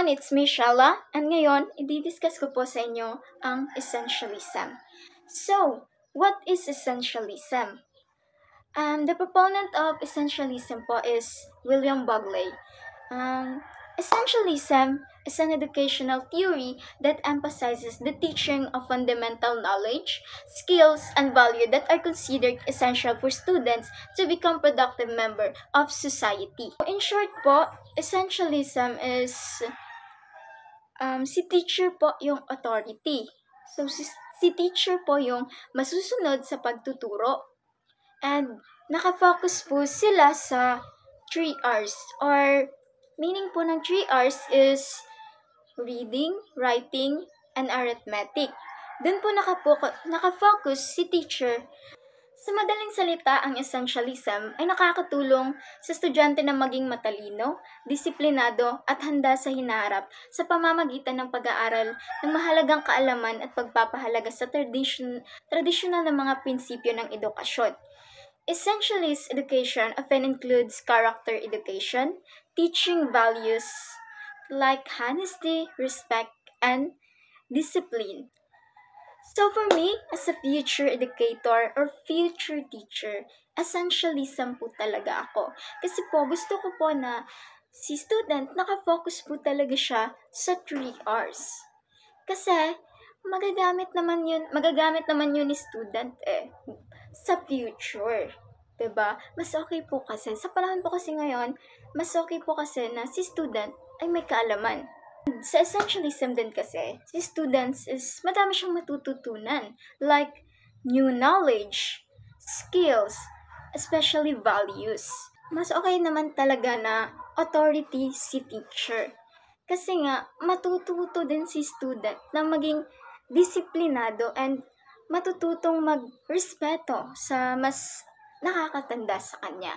everyone, it's me, Shala, and ngayon, i-discuss ko po sa inyo ang essentialism. So, what is essentialism? The proponent of essentialism po is William Buckley. Essentialism is an educational theory that emphasizes the teaching of fundamental knowledge, skills, and value that are considered essential for students to become productive member of society. In short po, essentialism is si teacher po yung authority. So, si teacher po yung masusunod sa pagtuturo. And nakafocus po sila sa 3 R's or meaning po ng 3 R's is reading, writing, and arithmetic. Doon po nakafocus si teacher. Sa madaling salita, ang essentialism ay nakakatulong sa estudyante na maging matalino, disiplinado at handa sa hinaharap sa pamamagitan ng pag-aaral ng mahalagang kaalaman at pagpapahalaga sa tradisyonal na mga prinsipyo ng edukasyon. Essentialist education often includes character education, teaching values like honesty, respect, and discipline. So for me, as a future educator or future teacher, essentialism po talaga ako. Kasi po, gusto ko po na si student, nakafocus po talaga siya sa 3 R's. Kasi, magagamit naman yun ni student sa future. Diba? Mas okay po kasi, sa panahon po kasi ngayon, mas okay po kasi na si student ay may kaalaman. Sa essentialism din kasi, si students is madami siyang matututunan. Like, new knowledge, skills, especially values. Mas okay naman talaga na authority si teacher. Kasi nga, matututo din si student na maging disiplinado and matututong magrespeto sa mas nakakatanda sa kanya.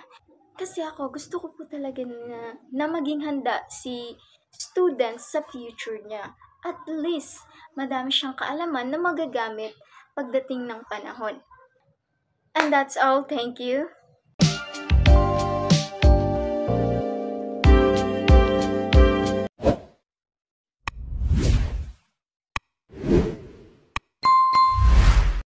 Kasi ako, gusto ko po talaga na maging handa si students sa future niya. At least, madami siyang kaalaman na magagamit pagdating ng panahon. And that's all. Thank you.